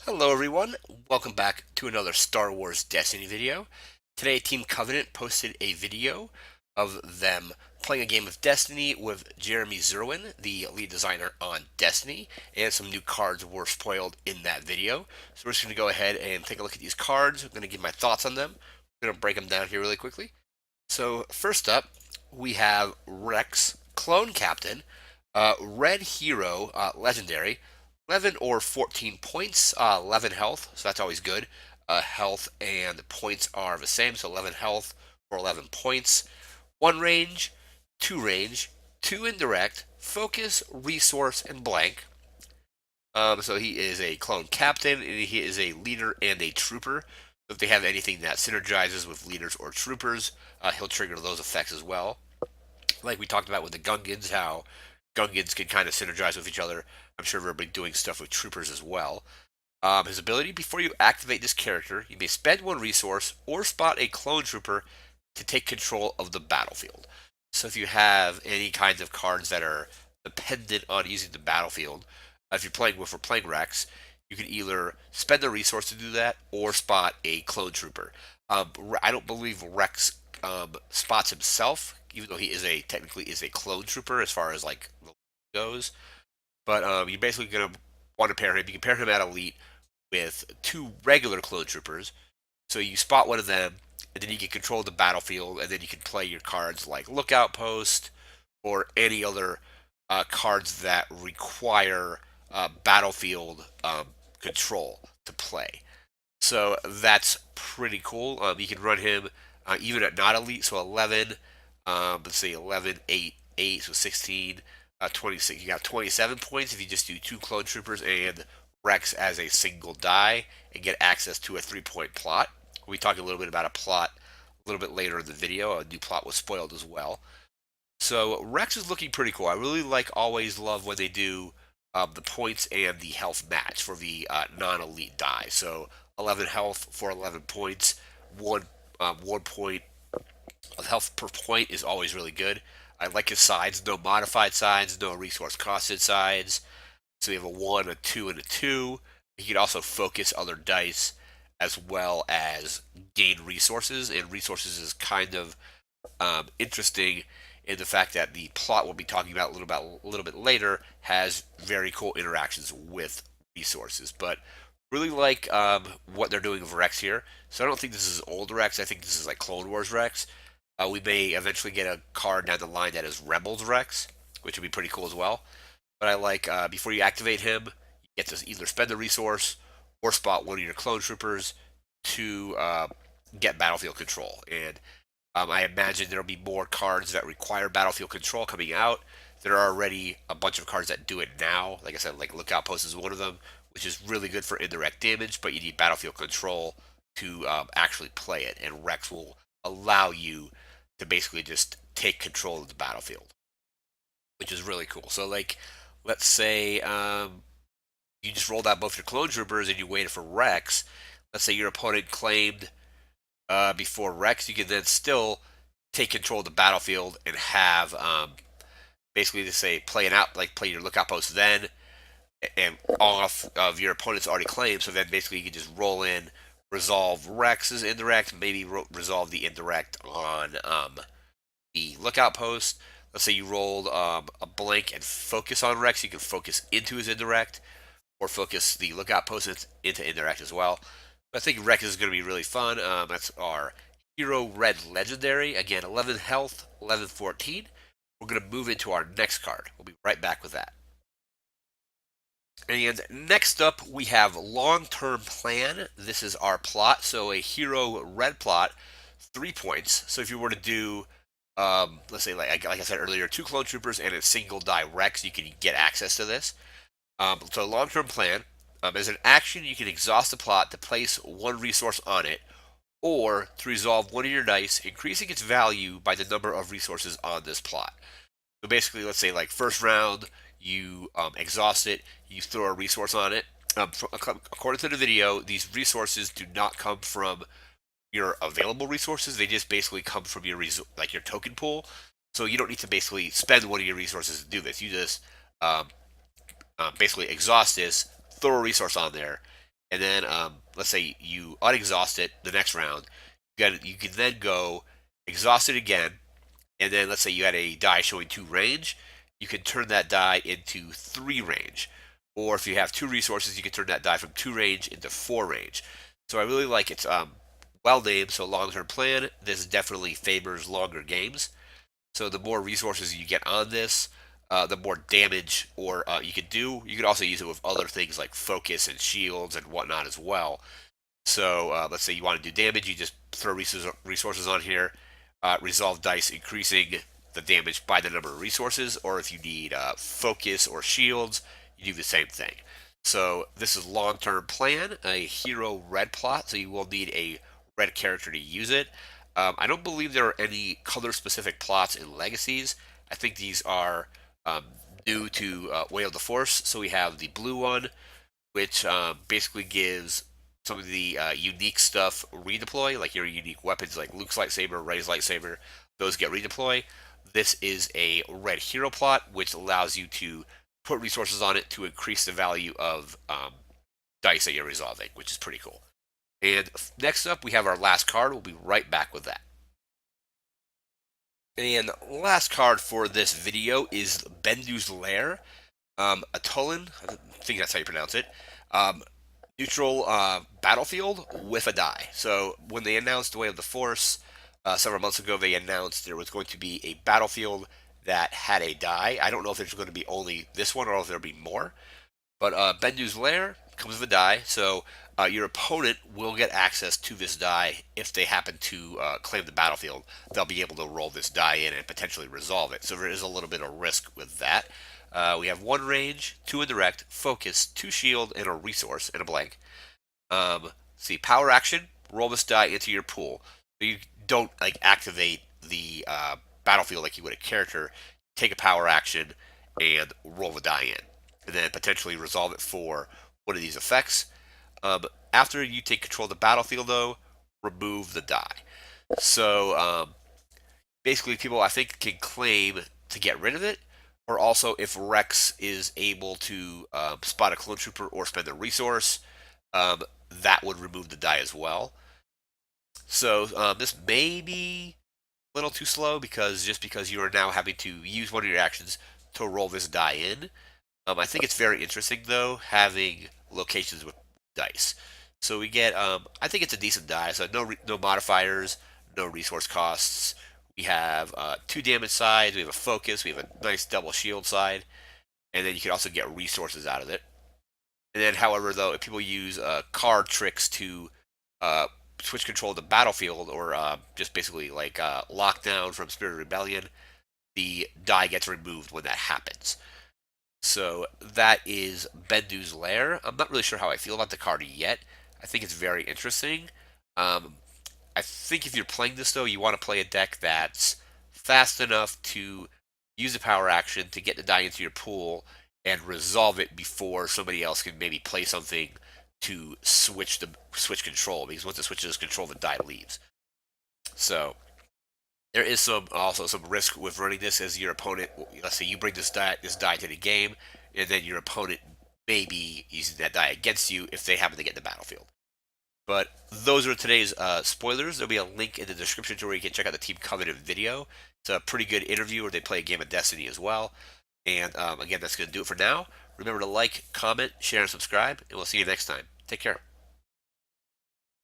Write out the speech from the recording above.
Hello everyone, welcome back to another Star Wars Destiny video. Today Team Covenant posted a video of them playing a game of Destiny with Jeremy Zerwin, the lead designer on Destiny, and some new cards were spoiled in that video. So we're just going to go ahead and take a look at these cards. I'm going to give my thoughts on them. I'm going to break them down here really quickly. So first up, we have Rex, Clone Captain, Red Hero, Legendary, 11 or 14 points, 11 health, so that's always good. Health and points are the same, so 11 health for 11 points. 1 range, 2 range, 2 indirect, focus, resource, and blank. So he is a clone captain, and he is a leader and a trooper. So if they have anything that synergizes with leaders or troopers, he'll trigger those effects as well. Like we talked about with the Gungans, how Gungans can kind of synergize with each other. I'm sure we'll be doing stuff with troopers as well. His ability: before you activate this character, you may spend 1 resource or spot a clone trooper to take control of the battlefield. So if you have any kinds of cards that are dependent on using the battlefield, if you're playing with or playing Rex, you can either spend a resource to do that or spot a clone trooper. I don't believe Rex spots himself, even though he is a technically is a clone trooper as far as like the goes. But you're basically gonna want to pair him. You can pair him at elite with 2 regular clone troopers. So you spot one of them, and then you can control the battlefield, and then you can play your cards like Lookout Post or any other cards that require battlefield control to play. So that's pretty cool. You can run him even at not elite, so 11, let's say 11, 8, 8, so 16, 26. You got 27 points if you just do 2 clone troopers and Rex as a single die and get access to a 3-point plot. We talked a little bit about a plot a little bit later in the video. A new plot was spoiled as well. So Rex is looking pretty cool. I really always love when they do the points and the health match for the non-elite die. So 11 health for 11 points. 1 point of health per point is always really good. I like his sides. No modified sides, no resource costed sides. So you have a 1, a 2, and a 2. You can also focus other dice as well as gain resources. And resources is kind of interesting in the fact that the plot we'll be talking about a little bit later has very cool interactions with resources. But really like what they're doing with Rex here. So I don't think this is old Rex. I think this is like Clone Wars Rex. We may eventually get a card down the line that is Rebels Rex, which would be pretty cool as well. But I like before you activate him, you get to either spend a resource or spot one of your clone troopers to get battlefield control. And I imagine there'll be more cards that require battlefield control coming out. There are already a bunch of cards that do it now. Like I said, like Lookout Post is one of them, which is really good for indirect damage, but you need battlefield control to actually play it. And Rex will allow you to basically just take control of the battlefield, which is really cool. So, like, let's say you just rolled out both your clone troopers and you waited for Rex. Let's say your opponent claimed before Rex, you can then still take control of the battlefield and have basically to say play it out, like play your lookout post then, and off of your opponent's already claimed. So then basically you can just roll in, resolve Rex's indirect, maybe resolve the indirect on the lookout post. Let's say you rolled a blank and focus on Rex, you can focus into his indirect, or focus the lookout post into indirect as well. I think Rex is going to be really fun. That's our Hero Red Legendary. Again, 11 health, 11, 14. We're going to move into our next card. We'll be right back with that. And next up, we have Long Term Plan. This is our plot. So a Hero Red plot, 3 points. So if you were to do, let's say, like I said earlier, 2 clone troopers and a single die Rex, you can get access to this. So long-term plan, as an action, you can exhaust the plot to place 1 resource on it, or to resolve one of your dice, increasing its value by the number of resources on this plot. So basically, let's say like first round, you exhaust it, you throw a resource on it. According to the video, these resources do not come from your available resources; they just basically come from your like your token pool. So you don't need to basically spend one of your resources to do this. You just basically exhaust this, throw a resource on there, and then let's say you unexhaust it the next round, you can then go exhaust it again, and then let's say you had a die showing 2 range, you can turn that die into 3 range. Or if you have 2 resources, you can turn that die from 2 range into 4 range. So I really like its well named, so long-term plan. This definitely favors longer games. So the more resources you get on this, the more damage or you can do. You can also use it with other things like focus and shields and whatnot as well. So let's say you want to do damage, you just throw resources on here, resolve dice increasing the damage by the number of resources, or if you need focus or shields, you do the same thing. So this is long-term plan, a hero red plot, so you will need a red character to use it. I don't believe there are any color-specific plots in Legacies. I think these are new to Way of the Force. So we have the blue one, which basically gives some of the unique stuff redeploy, like your unique weapons like Luke's lightsaber, Rey's lightsaber, those get redeploy. This is a red hero plot, which allows you to put resources on it to increase the value of dice that you're resolving, which is pretty cool. And next up, we have our last card. We'll be right back with that. And last card for this video is Bendu's Lair. Atollin, I think that's how you pronounce it. Neutral battlefield with a die. So when they announced Way of the Force several months ago, they announced there was going to be a battlefield that had a die. I don't know if there's going to be only this one or if there'll be more. But Bendu's Lair comes with a die, so your opponent will get access to this die if they happen to claim the battlefield. They'll be able to roll this die in and potentially resolve it. So there is a little bit of risk with that. We have 1 range, 2 indirect, focus, 2 shield, and a resource, and a blank. See, power action, roll this die into your pool. So you don't like activate the battlefield like you would a character. Take a power action and roll the die in, and then potentially resolve it for one of these effects. After you take control of the battlefield, though, remove the die. So basically, people I think can claim to get rid of it, or also if Rex is able to spot a clone trooper or spend a resource, that would remove the die as well. So this may be a little too slow because you are now having to use one of your actions to roll this die in. I think it's very interesting though having locations with dice. So we get I think it's a decent die. So no modifiers, no resource costs. We have 2 damage sides. We have a focus. We have a nice double shield side, and then you can also get resources out of it. And then, however, though, if people use card tricks to uh, switch control of the battlefield, or just basically like lockdown from Spirit of Rebellion, the die gets removed when that happens. So that is Bendu's Lair. I'm not really sure how I feel about the card yet. I think it's very interesting. I think if you're playing this though, you want to play a deck that's fast enough to use a power action to get the die into your pool and resolve it before somebody else can maybe play something to switch control, because once it switches control, the die leaves. So there is also some risk with running this as your opponent. Let's say you bring this die to the game, and then your opponent may be using that die against you if they happen to get in the battlefield. But those are today's spoilers. There'll be a link in the description to where you can check out the Team Covenant video. It's a pretty good interview where they play a game of Destiny as well. And again, that's going to do it for now. Remember to like, comment, share, and subscribe, and we'll see you next time. Take care.